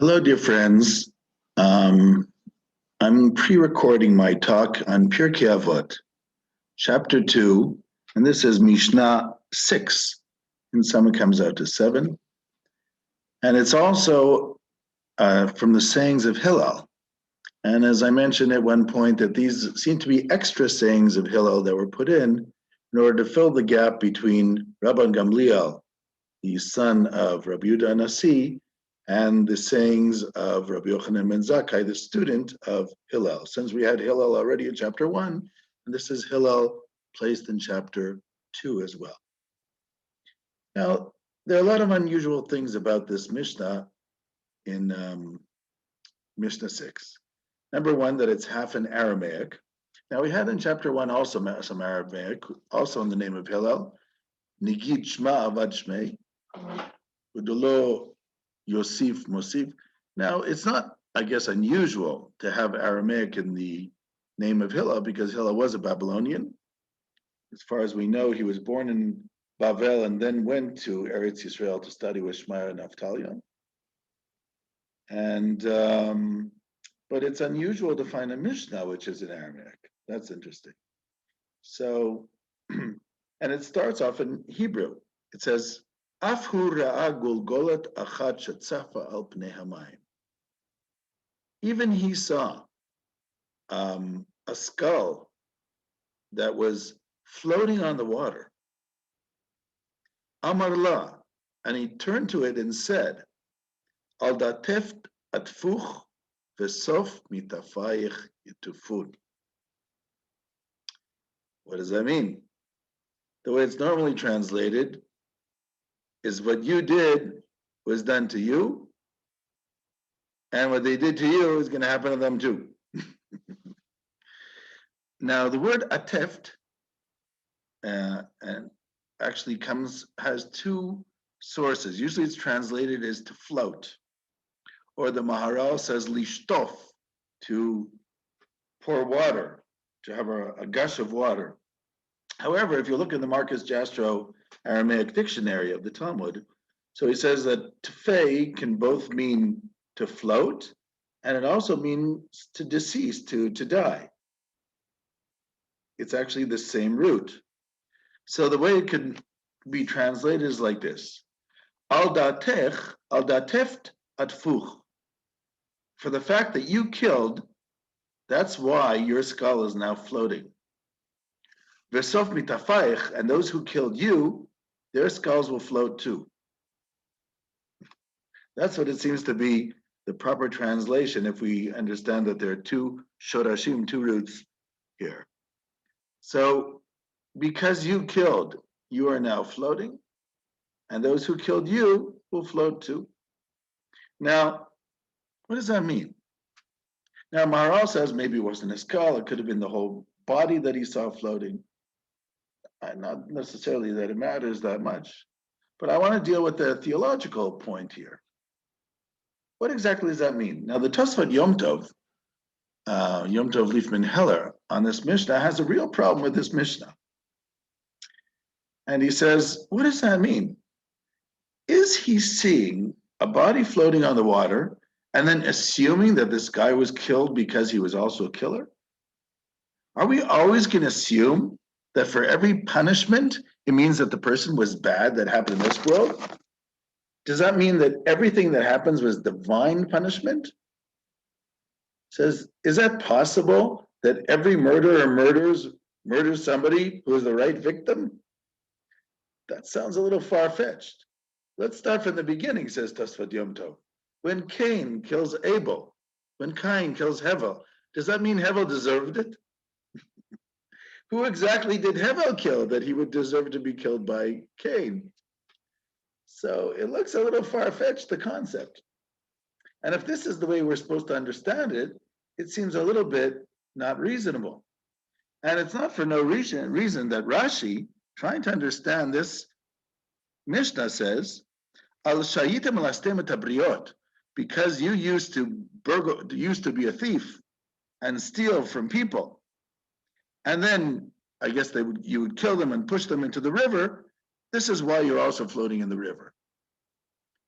Hello, dear friends. I'm pre-recording my talk on Pirkei Avot, chapter 2, and this is Mishnah 6. In some it comes out to 7. And it's also from the sayings of Hillel. And as I mentioned at one point, that these seem to be extra sayings of Hillel that were put in order to fill the gap between Rabban Gamliel, the son of Rabbi Yehuda Nasi, and the sayings of Rabbi Yochanan ben Zakkai, the student of Hillel. Since we had Hillel already in chapter 1, and this is Hillel placed in chapter 2 as well. Now, there are a lot of unusual things about this Mishnah in Mishnah 6. Number one, that it's half in Aramaic. Now, we had in chapter 1 also some Aramaic, also in the name of Hillel. Nigid Shma Avad Shmei, Udulo Yosif Mosif. Now, it's not, I guess, unusual to have Aramaic in the name of Hillel because Hillel was a Babylonian. As far as we know, he was born in Bavel and then went to Eretz Yisrael to study with Shmaya and Naftalion. And but it's unusual to find a Mishnah which is in Aramaic. That's interesting. So, and it starts off in Hebrew. It says, Afhu ra'a gulgolat achat shetzafa al pnei hamayim. Even he saw a skull that was floating on the water. Amar la, and he turned to it and said, Al dateft atfuch v'sof mitafayich yitufun. What does that mean? The way it's normally translated is what you did was done to you, and what they did to you is going to happen to them too. Now, the word ateft and actually has two sources. Usually it's translated as to float, or the Maharal says lishtof, to pour water, to have a gush of water. However, if you look in the Marcus Jastrow Aramaic dictionary of the Talmud, so he says that tefei can both mean to float, and it also means to decease, to die. It's actually the same root. So the way it could be translated is like this: Al dateft atfuch. For the fact that you killed, that's why your skull is now floating. V'sof mitafayich, and those who killed you, their skulls will float too. That's what it seems to be the proper translation if we understand that there are two shorashim, two roots here. So, because you killed, you are now floating, and those who killed you will float too. Now, what does that mean? Now, Maharal says maybe it wasn't a skull, it could have been the whole body that he saw floating. Not necessarily that it matters that much, but I want to deal with the theological point here. What exactly does that mean? Now, the Tosfot Yom Tov Liefman Heller, on this Mishnah, has a real problem with this Mishnah. And he says, what does that mean? Is he seeing a body floating on the water and then assuming that this guy was killed because he was also a killer? Are we always going to assume that for every punishment, it means that the person was bad that happened in this world? Does that mean that everything that happens was divine punishment? It says, is that possible that every murderer murders somebody who is the right victim? That sounds a little far-fetched. Let's start from the beginning, says Tosfot Yom Tov. When Cain kills Abel, when Cain kills Hevel, does that mean Hevel deserved it? Who exactly did Hevel kill that he would deserve to be killed by Cain? So it looks a little far-fetched, the concept. And if this is the way we're supposed to understand it, it seems a little bit not reasonable. And it's not for no reason that Rashi, trying to understand this Mishnah, says, Al shayitem lastem et habriot, because you used to be a thief and steal from people. And then I guess you would kill them and push them into the river. This is why you're also floating in the river.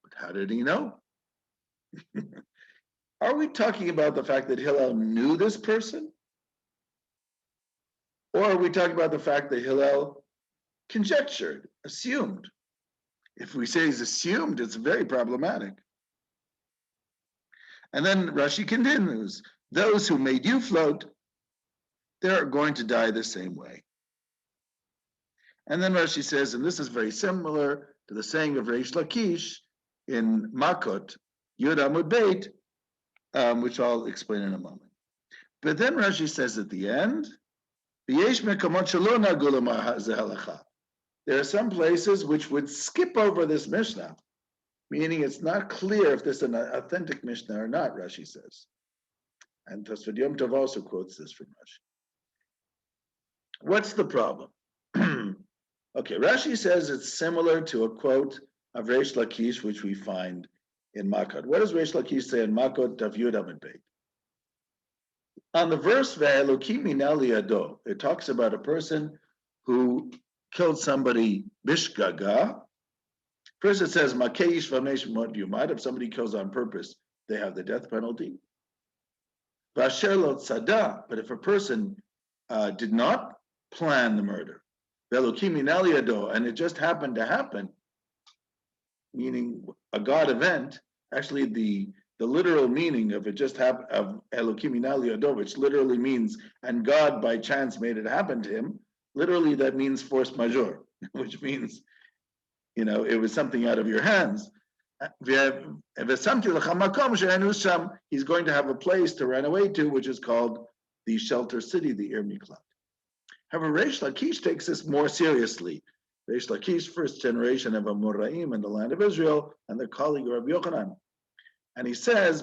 But how did he know? Are we talking about the fact that Hillel knew this person? Or are we talking about the fact that Hillel conjectured, assumed? If we say he's assumed, it's very problematic. And then Rashi continues, those who made you float, they're going to die the same way. And then Rashi says, and this is very similar to the saying of Reish Lakish in Makot, Yud Amud Beit, which I'll explain in a moment. But then Rashi says at the end, there are some places which would skip over this Mishnah, meaning it's not clear if this is an authentic Mishnah or not, Rashi says. And Tosfot Yom Tov also quotes this from Rashi. What's the problem? Okay, Rashi says it's similar to a quote of Reish Lakish, which we find in Makot. What does Reish Lakish say in Makot Daf Yud Amud Beit? On the verse Ve'elokim minal yado, it talks about a person who killed somebody bishgaga. First it says makeish v'mesh mod yumad. If somebody kills on purpose, they have the death penalty. V'asher lo tzada. But if a person did not plan the murder, ve'elokim minal yado, and it just happened to happen, meaning a God event, actually the literal meaning of it just happened, of Elokim minal yado, which literally means, and God by chance made it happen to him, literally that means force majeure, which means, it was something out of your hands. He's going to have a place to run away to, which is called the shelter city, the Ir Miklat. However, Reish Lakish takes this more seriously. Reish Lakish, first generation of Amoraim in the land of Israel, and their colleague Rabbi Yochanan. And he says,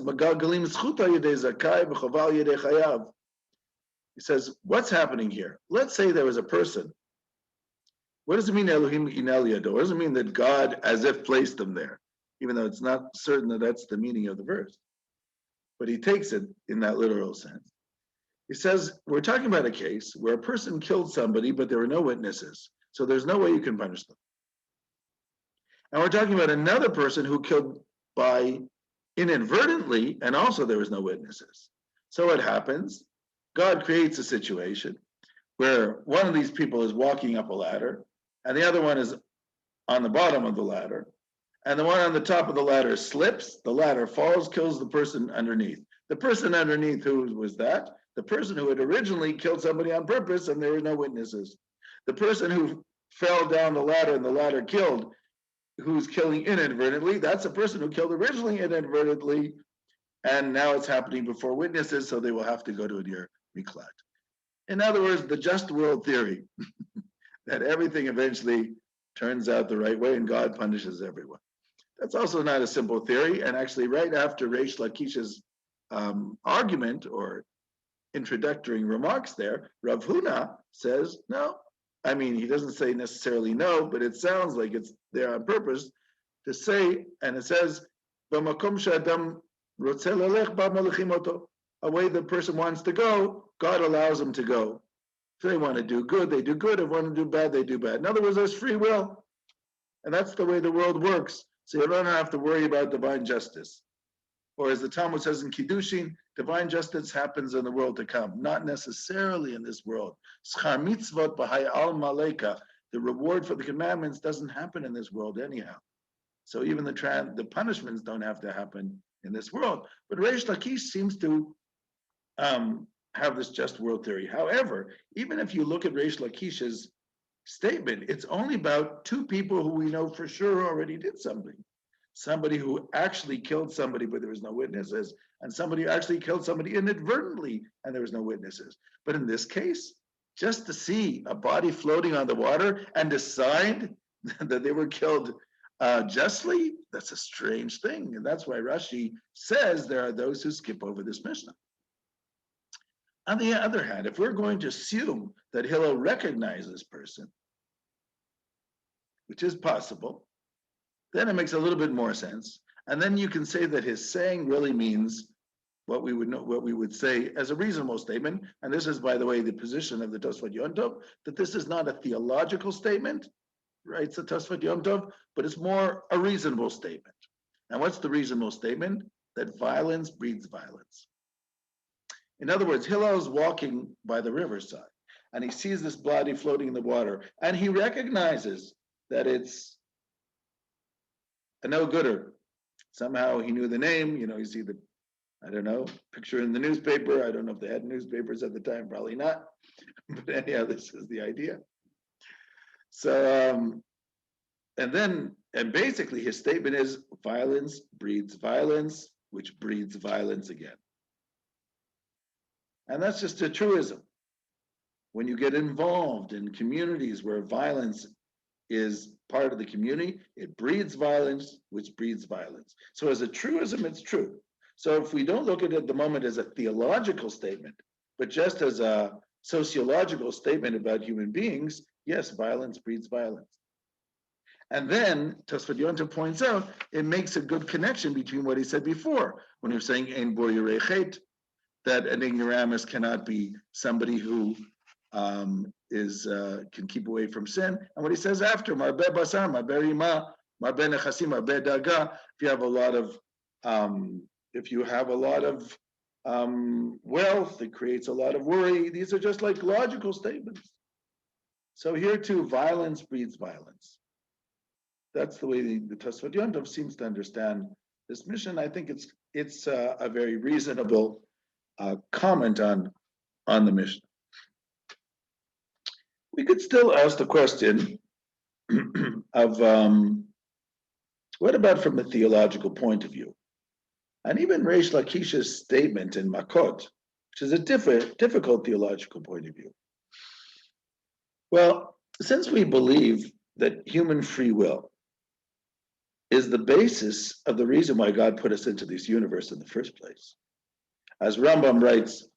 he says, what's happening here? Let's say there was a person. What does it mean, Elohim inal yado? What does it mean that God as if placed them there? Even though it's not certain that that's the meaning of the verse. But he takes it in that literal sense. He says, we're talking about a case where a person killed somebody, but there were no witnesses. So there's no way you can punish them. And we're talking about another person who killed by inadvertently, and also there was no witnesses. So what happens? God creates a situation where one of these people is walking up a ladder, and the other one is on the bottom of the ladder, and the one on the top of the ladder slips, the ladder falls, kills the person underneath. The person underneath, who was that? The person who had originally killed somebody on purpose, and there were no witnesses. The person who fell down the ladder and the ladder killed, who's killing inadvertently, that's a person who killed originally inadvertently, and now it's happening before witnesses, so they will have to go to a Ir Miklat. In other words, the just world theory, that everything eventually turns out the right way and God punishes everyone. That's also not a simple theory, and actually right after Reish Lakish's argument or introductory remarks there, Rav Huna says, no. I mean, he doesn't say necessarily no, but it sounds like it's there on purpose to say, and it says, a way the person wants to go, God allows them to go. If they want to do good, they do good. If they want to do bad, they do bad. In other words, there's free will. And that's the way the world works. So you don't have to worry about divine justice. Or as the Talmud says in Kiddushin, divine justice happens in the world to come, not necessarily in this world. Schar mitzvot b'hai al maleka, the reward for the commandments doesn't happen in this world anyhow. So even the punishments don't have to happen in this world. But Reish Lakish seems to have this just world theory. However, even if you look at Reish Lakish's statement, it's only about two people who we know for sure already did something. Somebody who actually killed somebody, but there was no witnesses, and somebody who actually killed somebody inadvertently, and there was no witnesses. But in this case, just to see a body floating on the water and decide that they were killed justly, that's a strange thing. And that's why Rashi says there are those who skip over this Mishnah. On the other hand, if we're going to assume that Hillel recognized this person, which is possible, then it makes a little bit more sense. And then you can say that his saying really means what we would say as a reasonable statement. And this is, by the way, the position of the Tosfot Yom Tov, that this is not a theological statement, right? It's a Tosfot Yom Tov, but it's more a reasonable statement. And what's the reasonable statement? that violence breeds violence. In other words, Hillel's walking by the riverside and he sees this body floating in the water and he recognizes that it's a no-gooder. Somehow he knew the name, you see the, I don't know, picture in the newspaper. I don't know if they had newspapers at the time, probably not. But anyhow, this is the idea. So, and basically his statement is violence breeds violence, which breeds violence again. And that's just a truism. When you get involved in communities where violence is part of the community, it breeds violence, which breeds violence. So as a truism, it's true. So if we don't look at it at the moment as a theological statement, but just as a sociological statement about human beings, yes, violence breeds violence. And then Tosfot Yontif points out, it makes a good connection between what he said before, when he was saying, Ein bo yirei chet, that an ignoramus cannot be somebody who can keep away from sin, and what he says after, marbe basar, marbe rima, marbe nechasim, marbe daga. If you have a lot of wealth, it creates a lot of worry. These are just like logical statements. So here too, violence breeds violence. That's the way the Tosfot Yontif seems to understand this mission. I think it's a very reasonable comment on the mission. We could still ask the question of what about from a theological point of view? And even Reish Lakish's statement in Makot, which is a difficult theological point of view. Well, since we believe that human free will is the basis of the reason why God put us into this universe in the first place, as Rambam writes,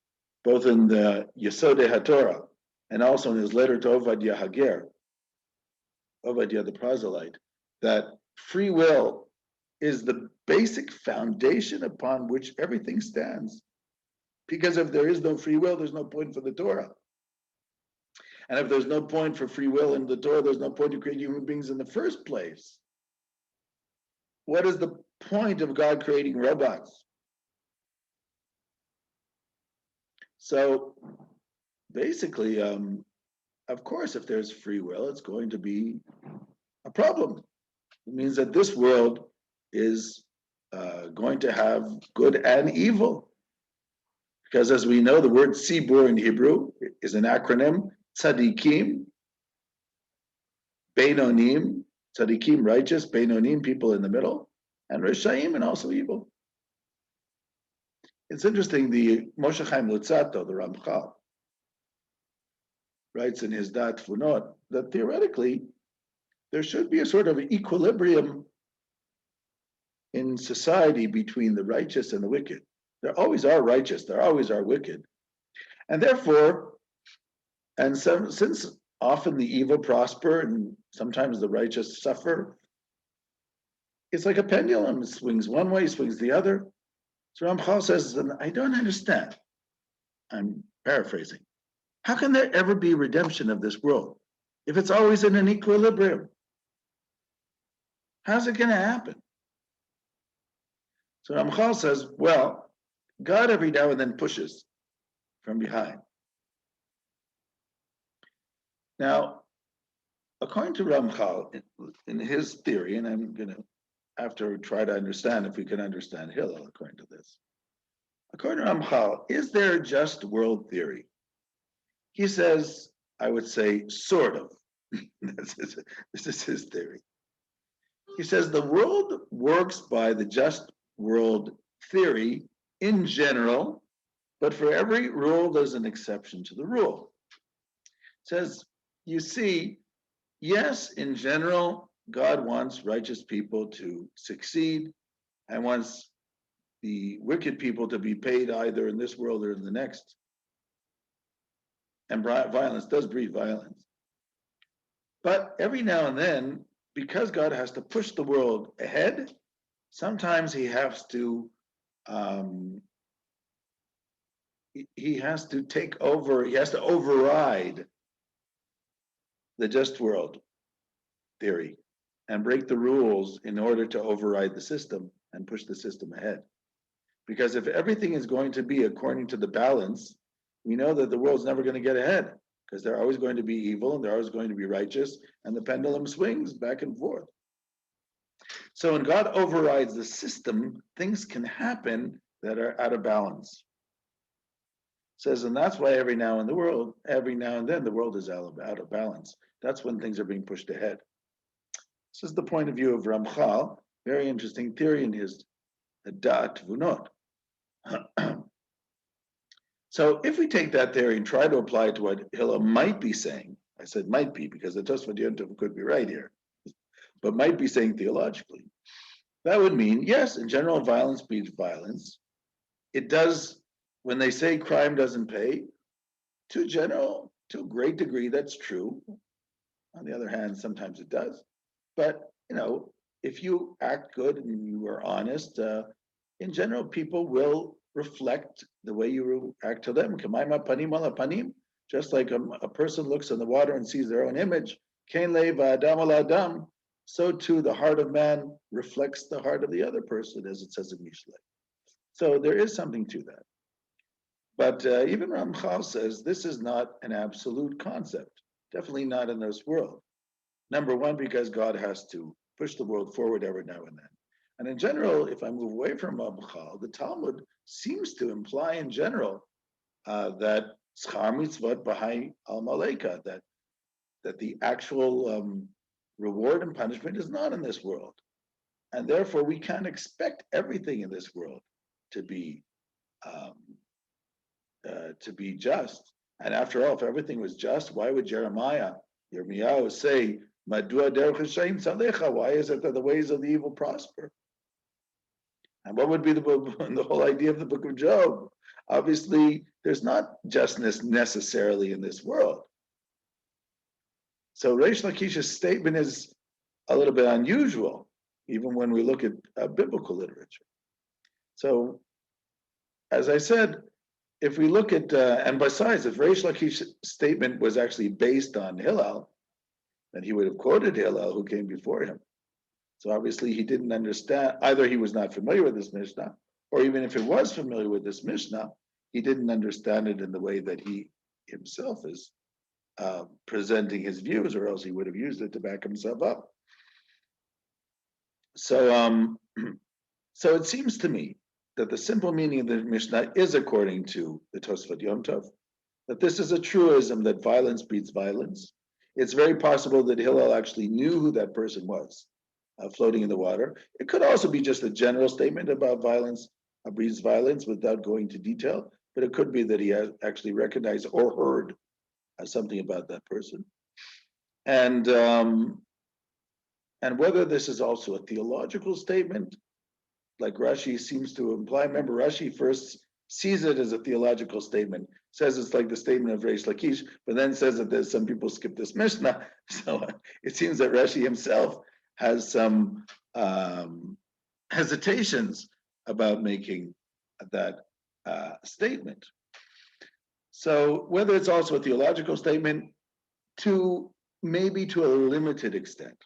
both in the Yesodei HaTorah and also in his letter to Ovadia Hager, Ovadia the proselyte, that free will is the basic foundation upon which everything stands. Because if there is no free will, there's no point for the Torah. And if there's no point for free will in the Torah, there's no point to create human beings in the first place. What is the point of God creating robots? So basically, of course, if there's free will, it's going to be a problem. It means that this world is going to have good and evil. Because as we know, the word tzibur in Hebrew is an acronym, tzadikim, beinonim, tzadikim, righteous, beinonim, people in the middle, and reshaim, and also evil. It's interesting, the Moshe Chaim Lutzato, the Ramchal, writes in his Dat Funot that theoretically there should be a sort of equilibrium in society between the righteous and the wicked. There always are righteous, there always are wicked. And therefore, since often the evil prosper and sometimes the righteous suffer, it's like a pendulum. It swings one way, swings the other. So Ramchal says, I don't understand. I'm paraphrasing. How can there ever be redemption of this world if it's always in an equilibrium? How's it going to happen? So Ramchal says, well, God every now and then pushes from behind. Now, according to Ramchal, in his theory, and I'm going to have to try to understand if we can understand Hillel according to this. According to Ramchal, is there a just world theory? He says, I would say, sort of. This is his theory. He says the world works by the just world theory in general, but for every rule, there's an exception to the rule. It says, you see, yes, in general, God wants righteous people to succeed and wants the wicked people to be paid either in this world or in the next. And violence does breed violence. But every now and then, because God has to push the world ahead, sometimes he has to take over, he has to override the just world theory and break the rules in order to override the system and push the system ahead. Because if everything is going to be according to the balance, we know that the world's never going to get ahead, because they're always going to be evil and they're always going to be righteous, and the pendulum swings back and forth. So when God overrides the system, things can happen that are out of balance. It says, and that's why every now and then the world is out of balance. That's when things are being pushed ahead. This is the point of view of Ramchal. Very interesting theory in his Dat Vunot. So if we take that theory and try to apply it to what Hillel might be saying, I said might be because the Tosfot Yom Tov could be right here, but might be saying theologically, that would mean, yes, in general, violence breeds violence. It does, when they say crime doesn't pay, to a great degree, that's true. On the other hand, sometimes it does. But, if you act good and you are honest, in general, people will reflect the way you act to them. Kamaima panim ala panim. Just like a person looks in the water and sees their own image, kain lev adam ala adam, so too the heart of man reflects the heart of the other person, as it says in Mishle. So there is something to that. But even Ramchal says this is not an absolute concept, definitely not in this world. Number one, because God has to push the world forward every now and then. And in general, if I move away from Ramchal, the Talmud seems to imply in general that schar mitzvot b'hai al maleka, that the actual reward and punishment is not in this world. And therefore, we can't expect everything in this world to be just. And after all, if everything was just, why would Yirmiyahu say, Madua derech Hashem tzalecha? Why is it that the ways of the evil prosper? And what would be the whole idea of the book of Job? Obviously, there's not justness necessarily in this world. So Reish Lakish's statement is a little bit unusual, even when we look at biblical literature. So, as I said, if we look at, and besides, if Reish Lakish's statement was actually based on Hillel, then he would have quoted Hillel, who came before him. So obviously he didn't understand, either he was not familiar with this Mishnah, or even if he was familiar with this Mishnah, he didn't understand it in the way that he himself is presenting his views, or else he would have used it to back himself up. So, so it seems to me that the simple meaning of the Mishnah is, according to the Tosfot Yom Tov, that this is a truism that violence breeds violence. It's very possible that Hillel actually knew who that person was, floating in the water. It could also be just a general statement about violence breeds violence without going into detail, but it could be that he has actually recognized or heard something about that person. And whether this is also a theological statement, like Rashi seems to imply. Remember, Rashi first sees it as a theological statement, says it's like the statement of Reish Lakish, but then says that there's some people skip this Mishnah. So it seems that Rashi himself has some hesitations about making that statement. So whether it's also a theological statement, maybe to a limited extent,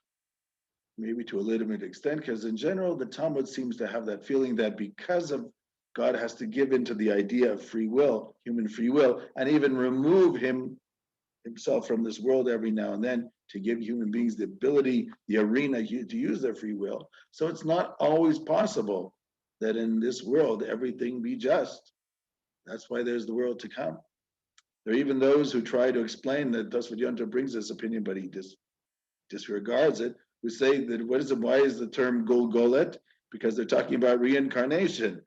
because in general, the Talmud seems to have that feeling that because of God has to give into the idea of free will, human free will, and even remove himself from this world every now and then to give human beings the ability, the arena to use their free will. So it's not always possible that in this world everything be just. That's why there's the world to come. There are even those who try to explain that Tosfot Yom Tov brings this opinion, but he disregards it, who say that why is the term Golgolet? Because they're talking about reincarnation.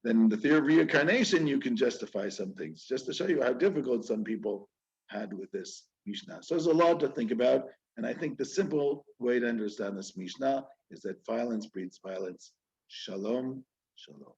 Then the theory of reincarnation, you can justify some things, just to show you how difficult some people had with this Mishnah. So there's a lot to think about, and I think the simple way to understand this Mishnah is that violence breeds violence. Shalom, shalom.